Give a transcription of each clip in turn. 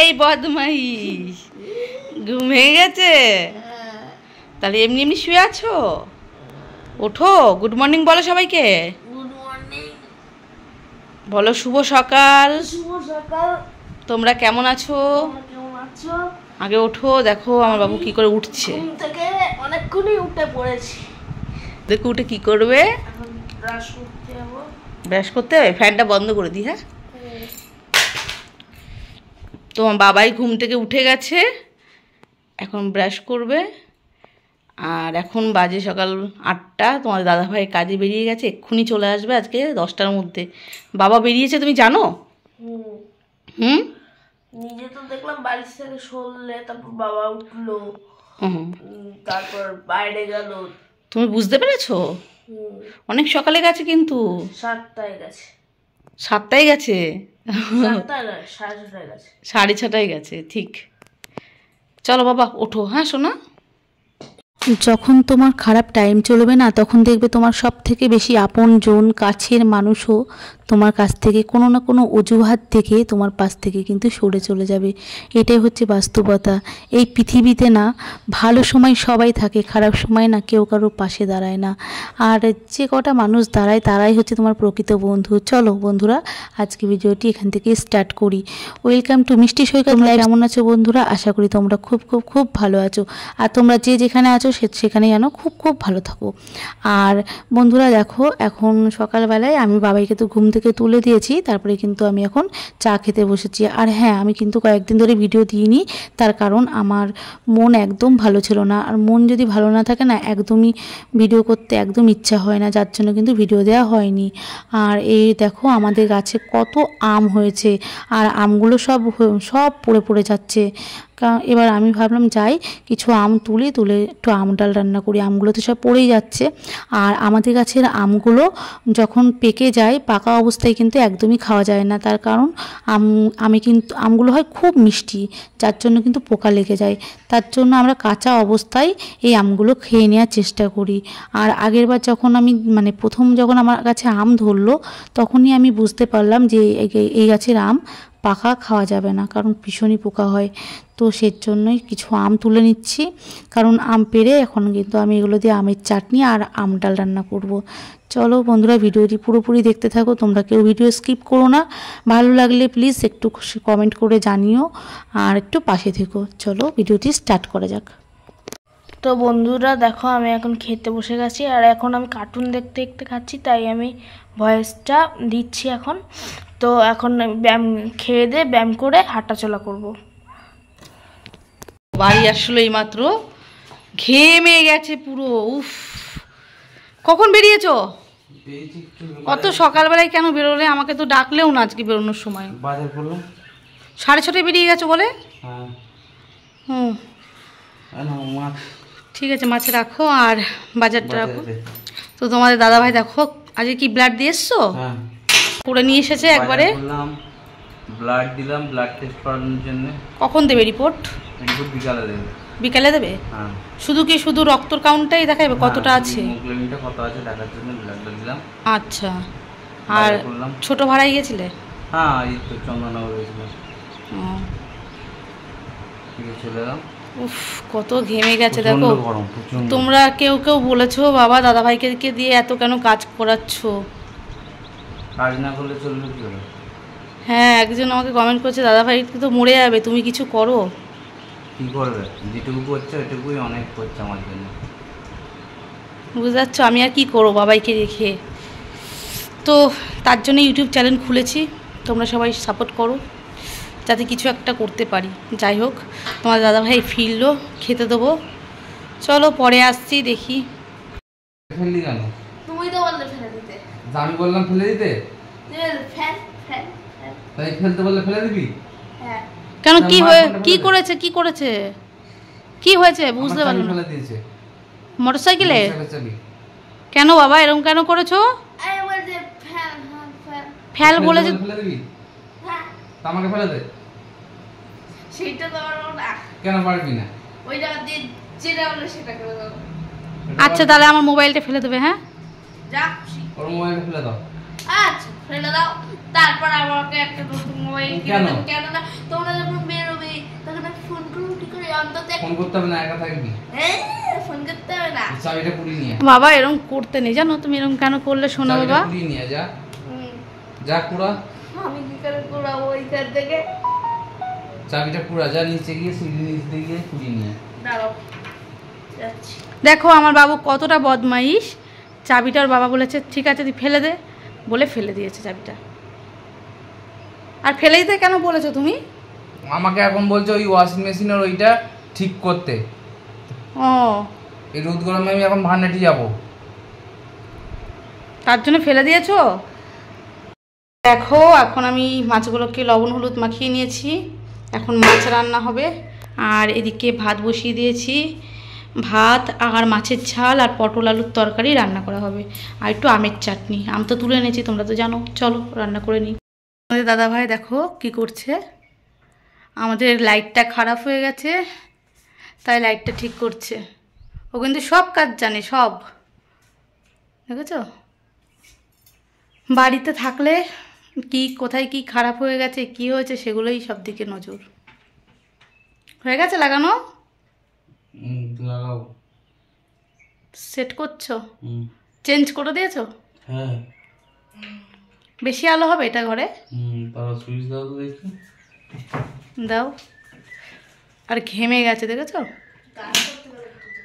এই বদমাইশ, ঘুম ভেঙে গেছে? তাহলে এমনি এমনি শুয়ে আছো? ওঠো, গুড মর্নিং বলো সবাইকে। গুড মর্নিং বলো শুভ সকাল। শুভ সকাল। তোমরা কেমন আছো? কেমন আছো? আগে ওঠো, দেখো আমার বাবু কি করে উঠছে। ঘুম থেকে অনেকক্ষণই উঠে পড়েছি। দেখো উঠে কি করবে? এখন ব্রাশ করতে যাবো। ব্রাশ করতে হবে? ফ্যানটা বন্ধ করে দিই। হ্যাঁ, তোমার বাবাই ঘুম থেকে উঠে গেছে, এখন ব্রাশ করবে। আর এখন বাজে সকাল 8টা। তোমার দাদাভাই কাজে বেরিয়ে গেছে, এক্ষুনি চলে আসবে আজকে 10টার মধ্যে। বাবা বেরিয়েছে তুমি জানো? হুম, নিজে তো দেখলাম বাড়ি থেকে সরলে, তারপর বাবা উঠলো, তারপর বাইরে গেল। তুমি বুঝতে পেরেছো? অনেক সকালে গেছে কিন্তু। 7টায় গেছে। 7টায় গেছে? 7টায় নয়, 6:30টায় গেছে। 6:30টায় গেছে, ঠিক। চলো বাবা ওঠো। হ্যাঁ সোনা, যখন তোমার খারাপ টাইম চলবে না, তখন দেখবে তোমার সব থেকে বেশি আপনজন কাছের মানুষও তোমার কাছ থেকে কোনো না কোনো অজুহাত দেখে তোমার পাশ থেকে কিন্তু সরে চলে যাবে। এটাই হচ্ছে বাস্তবতা। এই পৃথিবীতে না ভালো সময় সবাই থাকে, খারাপ সময় না কেউ কারোর পাশে দাঁড়ায় না। আর যে কটা মানুষ দাঁড়ায় তারাই হচ্ছে তোমার প্রকৃত বন্ধু। চলো বন্ধুরা, আজকে ভিডিওটি এখান থেকে স্টার্ট করি। ওয়েলকাম টু মিষ্টি সৈকত লাইফ। কেমন আছো বন্ধুরা? আশা করি তোমরা খুব খুব খুব ভালো আছো। আর তোমরা যে যেখানে আছো সেখানে যেন খুব খুব ভালো থাকো। আর বন্ধুরা দেখো, এখন সকালবেলায় আমি বাবাইকে তো ঘুম থেকে তুলে দিয়েছি, তারপরে কিন্তু আমি এখন চা খেতে বসেছি। আর হ্যাঁ, আমি কিন্তু কয়েকদিন ধরে ভিডিও দিইনি, তার কারণ আমার মন একদম ভালো ছিল না। আর মন যদি ভালো না থাকে না, একদমই ভিডিও করতে একদম ইচ্ছা হয় না, যার জন্য কিন্তু ভিডিও দেওয়া হয়নি। আর এই দেখো আমাদের গাছে কত আম হয়েছে, আর আমগুলো সব পড়ে পড়ে যাচ্ছে। এবার আমি ভাবলাম যাই কিছু আম তুলে একটু আম ডাল রান্না করি। আমগুলো তো সব পড়েই যাচ্ছে। আর আমাদের গাছের আমগুলো যখন পেকে যায়, পাকা অবস্থায় কিন্তু একদমই খাওয়া যায় না, তার কারণ আমগুলো হয় খুব মিষ্টি, যার জন্য কিন্তু পোকা লেগে যায়। তার জন্য আমরা কাঁচা অবস্থায় এই আমগুলো খেয়ে নেওয়ার চেষ্টা করি। আর আগেরবার যখন আমি প্রথম যখন আমার কাছে আম ধরলো, তখনই আমি বুঝতে পারলাম যে এই গাছের আম পাকা খাওয়া যাবে না, কারণ ভীষণই পোকা হয়। তো সেই জন্যই কিছু আম তুলে নিচ্ছি, কারণ আম পেড়ে এখন কিন্তু আমি এগুলো দিয়ে আমের চাটনি আর আম ডাল রান্না করব। চলো বন্ধুরা, ভিডিওটি পুরোপুরি দেখতে থাকো, তোমরা কেউ ভিডিও স্কিপ করো না। ভালো লাগলে প্লিজ একটু কমেন্ট করে জানিও আর একটু পাশে থেকো। চলো ভিডিওটি স্টার্ট করা যাক। তো বন্ধুরা দেখো, আমি এখন খেতে বসে গেছি, আর এখন আমি কার্টুন দেখতে দেখতে খাচ্ছি, তাই আমি ভয়েসটা দিচ্ছি এখন। তো এখন ব্যায়াম খেয়ে দিয়ে ব্যায়াম করে হাঁটাচলা করব। বাড়ি আসলো এইমাত্র, ঘেমে গেছে পুরো। উফ, কখন বেরিয়েছো? অত সকালবেলায় কেন বেরোলে? আমাকে তো ডাকলেও না আজকে বেরোনোর সময়। 6:30টায় বেরিয়ে গেছো বলে? ঠিক আছে, মাছ রাখো আর বাজারটা রাখো। তো তোমাদের দাদাভাই দেখো আজকে কি ব্লাড দিয়ে এসছো? করে নিয়ে এসেছে একবারে। ব্লাড দিলাম, ব্লাড টেস্ট করানোর জন্য। কখন দেবে রিপোর্ট? রিপোর্ট বিকালে দেবে। বিকালে দেবে? হ্যাঁ। শুধু রক্তর কাউন্টটাই দেখাবে কতটা আছে? হিমোগ্লোবিনটা কত আছে দেখার জন্য ব্লাডটা দিলাম। আচ্ছা। আর ছোট ভাড়াই গেছিলে? হ্যাঁ, এই তো চন্দননগর গেছিলাম। ঠিক আছে, চলে এলাম। উফ, কত ঘেমে গেছে দেখো। তোমরা কেউ কেউ বলেছো বাবা দাদাভাইকে দিয়ে এত কেন কাজ করাচ্ছ? কাজ না করলে চলবে কি করে? হ্যাঁ, একজন আমাকে কমেন্ট করছে দাদাভাই তো মরে যাবে, তুমি কিছু করো। কি করবে? যেটুকু করছে ওইটুকুই অনেক করছে আমার জন্য। বুঝতে পারছো, আমি আর কি করবো বাবাইকে রেখে। তো তার জন্য ইউটিউব চ্যানেল খুলেছি, তোমরা সবাই সাপোর্ট করো যাতে কিছু একটা করতে পারি। যাই হোক, তোমার দাদাভাই ফিরলো, খেতে দেবো। চলো পরে আসছি, দেখি। ফেললি কেন? তুমি তো বললে ফেলে দিতে। আমি বললাম ফেলে দিতে? তাই ফেলতে বললে ফেলে দিবি? হ্যাঁ। কেন, কি করেছে বুঝতে পারলাম না। মোটরসাইকেলে? কেন বাবা এরকম কেন করেছো? ফেল বলেছে। ফেলে দিবি? আমাকে ফেলে দে। সেটা তো পারবো না। কেন পারবি না? ওই জায়গা দিয়ে যেটা বলে সেটা করে দাও। আচ্ছা তাহলে আমার মোবাইলটা ফেলে দেবে। হ্যাঁ, যা ওর মোবাইলটা ফেলে দাও। আচ্ছা ফেলে দাও, তারপর আমাকে একটা নতুন মোবাইল কিনে দাও। কেন না, তোমরা যখন বের অন্তত ফোন করতে হবে না, একা থাকবি। ফোন করতে হবে না। চাবিটা পুড়িয়ে নিয়ে বাবা এরকম করতে নেই জানো, তুমি এরকম কেন করলে শোনা বাবা? পুড়িয়ে নিয়ে যা, যা কুড়া। আমি কি করে কুড়াবো ওইখান থেকে? চাবিটা পুরা, যা নিচে গিয়ে সিঁড়ি নিচে গিয়ে পুড়িয়ে নিয়ে। দাঁড়াও যাচ্ছি। দেখো আমার বাবু কতটা বদমাইশ। চাবিটার বাবা বলেছে ঠিক আছে তুই ফেলে দে, বলে ফেলে দিয়েছে চাবিটা। আর ফেলে দিতে কেন বলেছো তুমি? আমাকে এখন বলছে ওই ওয়াশিং মেশিনের ওইটা ঠিক করতে। ও এই রোদ গরমে আমি এখন ভান্ডাটি যাবো, তার জন্য ফেলে দিয়েছো? দেখো এখন আমি মাছগুলোকে লবণ হলুদ মাখিয়ে নিয়েছি, এখন মাছ রান্না হবে। আর এদিকে ভাত বসিয়ে দিয়েছি, ভাত আর মাছের ঝাল আর পটল আলুর তরকারি রান্না করা হবে, আর একটু আমের চাটনি। আম তো তুলে এনেছি, তোমরা তো জানো। চলো রান্না করে নিই। আমাদের দাদাভাই দেখো কি করছে, আমাদের লাইটটা খারাপ হয়ে গেছে তাই লাইটটা ঠিক করছে। ও কিন্তু সব কাজ জানে, সব। দেখেছো, বাড়িতে থাকলে কি কোথায় কি খারাপ হয়ে গেছে কি হয়েছে সেগুলোই সব দিকে নজর। হয়ে গেছে লাগানো? লাগাও। সেট করছো? চেঞ্জ করে দিয়েছো? হ্যাঁ। বেশি আলো হবে এটা ঘরে? তাহলে সুইচ দাও তো দেখি। দাও। আর ঘেমে গেছে দেখেছো?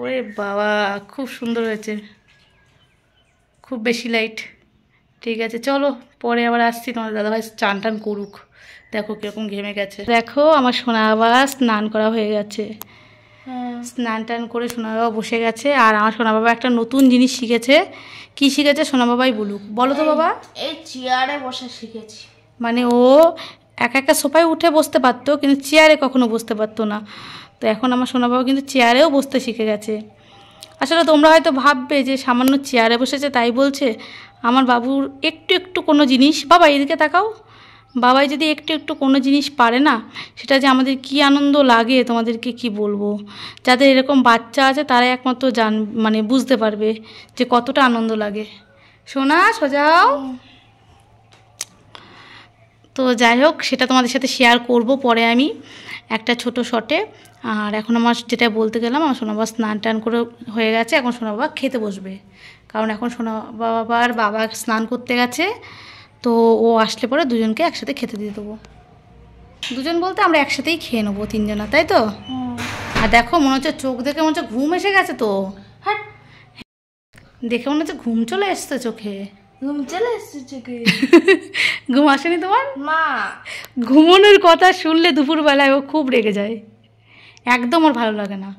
ওরে বাবা খুব সুন্দর হয়েছে, খুব বেশি লাইট। ঠিক আছে চলো, পরে আবার আসছি, তোমার দাদাভাই চান টান করুক। দেখো কিরকম ঘেমে গেছে। দেখো আমার সোনা বাবা স্নান করা হয়ে গেছে, স্নান টান করে সোনা বাবা বসে গেছে। আর আমার সোনা বাবা একটা নতুন জিনিস শিখেছে। কি শিখেছে সোনা বাবাই বলুক, বলো তো বাবা। এই চেয়ারে বসে শিখেছি। মানে ও একা একা সোফায় উঠে বসতে পারতো, কিন্তু চেয়ারে কখনো বসতে পারতো না। তো এখন আমার সোনা বাবা কিন্তু চেয়ারেও বসতে শিখে গেছে। আসলে তোমরা হয়তো ভাববে যে সামান্য চেয়ারে বসেছে তাই বলছে। আমার বাবুর একটু একটু কোনো জিনিস, বাবা এদিকে তাকাও, বাবাই যদি একটু একটু কোনো জিনিস পারে না, সেটা যে আমাদের কি আনন্দ লাগে তোমাদেরকে কি বলবো। যাদের এরকম বাচ্চা আছে তারাই একমাত্র মানে বুঝতে পারবে যে কতটা আনন্দ লাগে। সোনা সোজাও। তো যাই হোক, সেটা তোমাদের সাথে শেয়ার করব পরে আমি একটা ছোট শটে। আর এখন আমার যেটা বলতে গেলাম, আমার সোনা বাবা স্নান টান করে হয়ে গেছে, এখন সোনা বাবা খেতে বসবে। কারণ এখন সোনা বাবার বাবা স্নান করতে গেছে, তো ও আসলে পরে দুজনকে একসাথে খেতে দিয়ে দেবো। দুজন বলতে আমরা একসাথেই খেয়ে নেবো তিনজনা, তাই তো? আর দেখো মনে হচ্ছে চোখ দেখে মনে হচ্ছে ঘুম এসে গেছে। তো হ্যাঁ, দেখে মনে হচ্ছে ঘুম চলে এসছে চোখে। ঘুম চলে এসছে চোখে। ঘুম আসেনি তোমার? মা ঘুমানোর কথা শুনলে দুপুরবেলায় ও খুব রেগে যায়, একদম ওর ভালো লাগে না।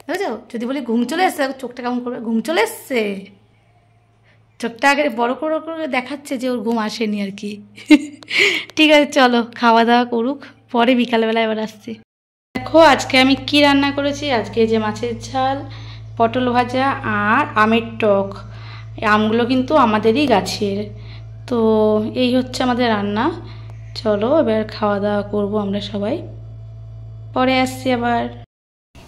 বুঝেছো, যদি বলি ঘুম চলে এসছে, চোখটা কেমন করবে, ঘুম চলে এসছে, চোখটা আগে বড় করে করে দেখাচ্ছে যে ওর ঘুম আসেনি আর কি। ঠিক আছে চলো খাওয়া দাওয়া করুক, পরে বিকালবেলা এবার আসছি। দেখো আজকে আমি কি রান্না করেছি। আজকে যে মাছের ঝাল, পটল ভাজা আর আমের টক। এই আমগুলো কিন্তু আমাদেরই গাছের। তো এই হচ্ছে আমাদের রান্না। চলো এবার খাওয়া দাওয়া করবো আমরা সবাই, পরে আসছি আবার।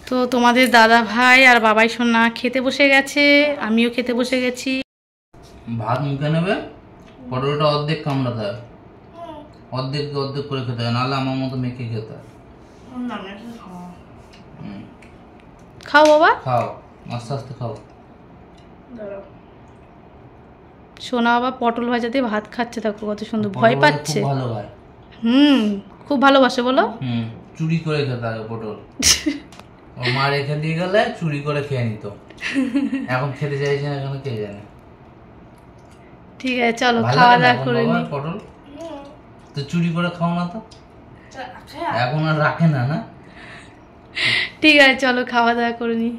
তো তোমাদের দাদা ভাই আর বাবাই সোনা খেতে বসে গেছে, আমিও খেতে বসে গেছি। ভাত মুখে নেবে, পটলটা অর্ধেক কামড়াতে হয়, অর্ধেক অর্ধেক করে খেতে হয়, নাহলে আমার মতো মেখে খেতে হয়। খাও বাবা, খাও আস্তে আস্তে খাও। সোনা বাবা পটল ভাজাতে ভাত খাচ্ছে, দেখো কত সুন্দর, ভয় পাচ্ছে। ভালো ভাই। খুব ভালোবাসে বলো। চুরি করে খেতে হবে পটল। ও মা রেখে দিয়ে গেলে চুরি করে খেয়ে নিত, এখন খেতে চাইছে না কেন কে জানে। ঠিক আছে চলো খাওয়া দাওয়া করে নি। পটল তো চুরি করে খাও না তো, এখন আর রাখে না। না ঠিক আছে চলো খাওয়া দাওয়া করে নি।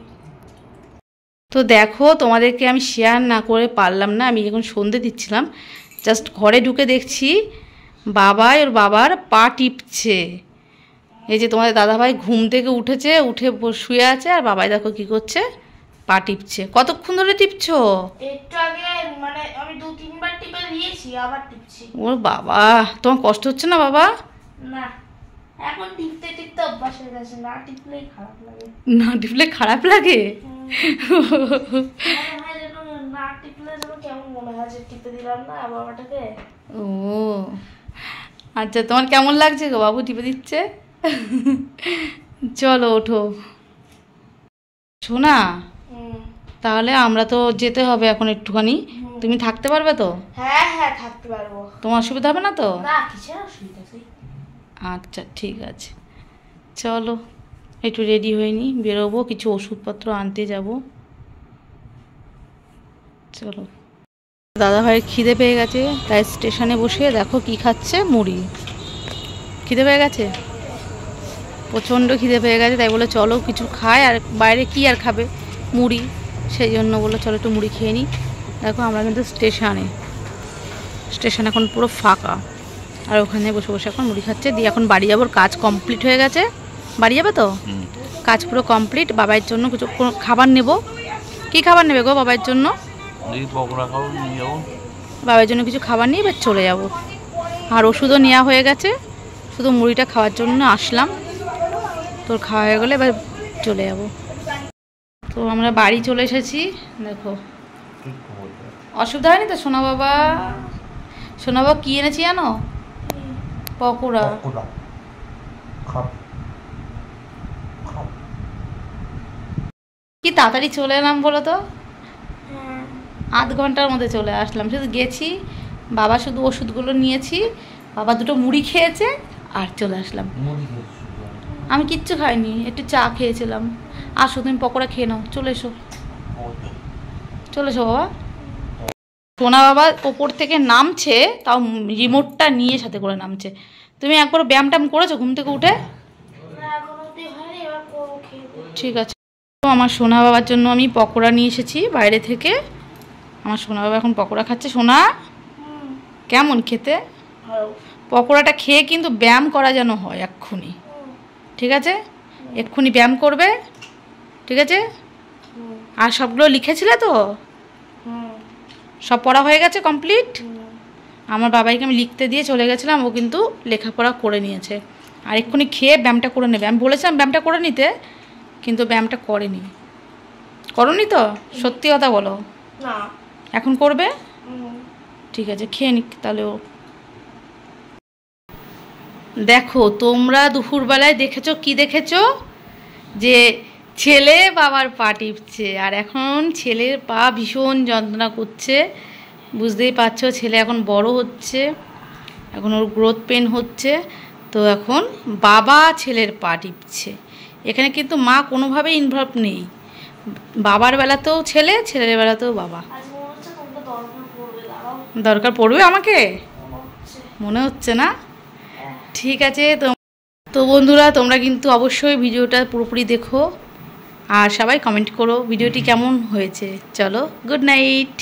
তো দেখো তোমাদেরকে আমি শেয়ার না করে পারলাম না, আমি যখন সন্ধে দিচ্ছিলাম জাস্ট ঘরে ঢুকে দেখছি বাবাই ওর বাবার পা টিপছে। এই যে তোমাদের দাদাভাই ঘুম থেকে উঠেছে, উঠে শুয়ে আছে, আর বাবাই দেখো কি করছে, পা টিপছে। কতক্ষণ ধরে টিপছো? একটু আগে মানে আমি 2-3 বার টিপে দিয়েছি, আবার টিপছি। ওর বাবা, তোমার কষ্ট হচ্ছে না বাবা? না, এখন টিপতে টিপতে অভ্যাস হয়ে গেছে, না টিপলেই খারাপ লাগে। না টিপলে খারাপ লাগে? না টিপলে যেন কেমন মনে হয় যে টিপে দিলাম না বাবাটাকে। ও আচ্ছা, তোমার কেমন লাগছে গো বাবু টিপে দিচ্ছে? চলো ওঠো। শোনা, তাহলে আমরা তো যেতে হবে এখন একটুখানি। তুমি থাকতে পারবে তো? হ্যাঁ হ্যাঁ থাকতে পারবো। তোমার অসুবিধা হবে না তো? না কিসের অসুবিধা? আচ্ছা ঠিক আছে, চলো একটু রেডি হয়ে নি, বেরোবো, কিছু ওষুধপত্র আনতে যাব। চলো। দাদা ভাইয়ের খিদে পেয়ে গেছে, তাই স্টেশনে বসে দেখো কি খাচ্ছে, মুড়ি। খিদে পেয়ে গেছে, প্রচণ্ড খিদে পেয়ে গেছে, তাই বলে চলো কিছু খায়, আর বাইরে কি আর খাবে, মুড়ি, সেই জন্য বললো চলো একটু মুড়ি খেয়ে নিই। দেখো আমরা কিন্তু স্টেশন এখন পুরো ফাঁকা, আর ওখানে বসে বসে এখন মুড়ি খাচ্ছে। দিয়ে এখন বাড়ি যাবো, কাজ কমপ্লিট হয়ে গেছে। বাড়ি যাবে তো? কাজ পুরো কমপ্লিট। বাবার জন্য কিছু খাবার নেব। কি খাবার নেবে গো বাবার জন্য? বাবার জন্য কিছু খাবার নিয়ে এবার চলে যাব। আর ওষুধও নেওয়া হয়ে গেছে, শুধু মুড়িটা খাওয়ার জন্য আসলাম। তোর খাওয়া হয়ে গেলে এবার চলে যাব। তো আমরা বাড়ি চলে এসেছি। দেখো অসুবিধা হয়নি তো? সোনা বাবা, সোনা বাবা কি এনেছি জানো? পকোড়া। কি তাড়াতাড়ি চলে এলাম বলো তো, আধ ঘন্টার মধ্যে চলে আসলাম। শুধু গেছি, বাবা শুধু ওষুধগুলো নিয়েছি, বাবা দুটো মুড়ি খেয়েছে আর চলে আসলাম। আমি কিচ্ছু খাইনি, একটু চা খেয়েছিলাম। আসো তুমি পকোড়া খেয়ে নাও, চলে এসো, চলে এসো বাবা। সোনা বাবা ওপর থেকে নামছে, তাও রিমোটটা নিয়ে সাথে করে নামছে। তুমি একবার ব্যায়াম ট্যাম করেছো ঘুম থেকে উঠে? ঠিক আছে। তো আমার সোনা বাবার জন্য আমি পকোড়া নিয়ে এসেছি বাইরে থেকে। আমার সোনা বাবা এখন পকোড়া খাচ্ছে। সোনা কেমন খেতে? পকোড়াটা খেয়ে কিন্তু ব্যায়াম করা যেন হয় এক্ষুনি, ঠিক আছে? এক্ষুনি ব্যায়াম করবে, ঠিক আছে? আর সবগুলো লিখেছিলে তো? সব পড়া হয়ে গেছে কমপ্লিট? আমার বাবাইকে আমি লিখতে দিয়ে চলে গেছিলাম, ও কিন্তু লেখাপড়া করে নিয়েছে। আর এক্ষুনি খেয়ে ব্যায়ামটা করে নেবে। আমি বলেছিলাম ব্যায়ামটা করে নিতে, কিন্তু ব্যায়ামটা করেনি। করনি তো? সত্যি কথা বলো। না এখন করবে? ঠিক আছে, খেয়ে নিক তাহলে ও। দেখো তোমরা দুপুরবেলায় দেখেছো কি দেখেছো? যে ছেলে বাবার পা টিপছে, আর এখন ছেলের পা ভীষণ যন্ত্রণা করছে। বুঝতেই পারছো, ছেলে এখন বড় হচ্ছে, এখন ওর গ্রোথ পেন হচ্ছে। তো এখন বাবা ছেলের পা টিপছে। এখানে কিন্তু মা কোনোভাবেই ইনভলভ নেই। বাবার বেলাতেও ছেলে, ছেলের বেলাতেও বাবা। দরকার পড়বে আমাকে মনে হচ্ছে না? ঠিক আছে। তো বন্ধুরা, তোমরা কিন্তু অবশ্যই ভিডিওটা পুরোপুরি দেখো, আর সবাই কমেন্ট করো ভিডিওটি কেমন হয়েছে। চলো, গুড নাইট।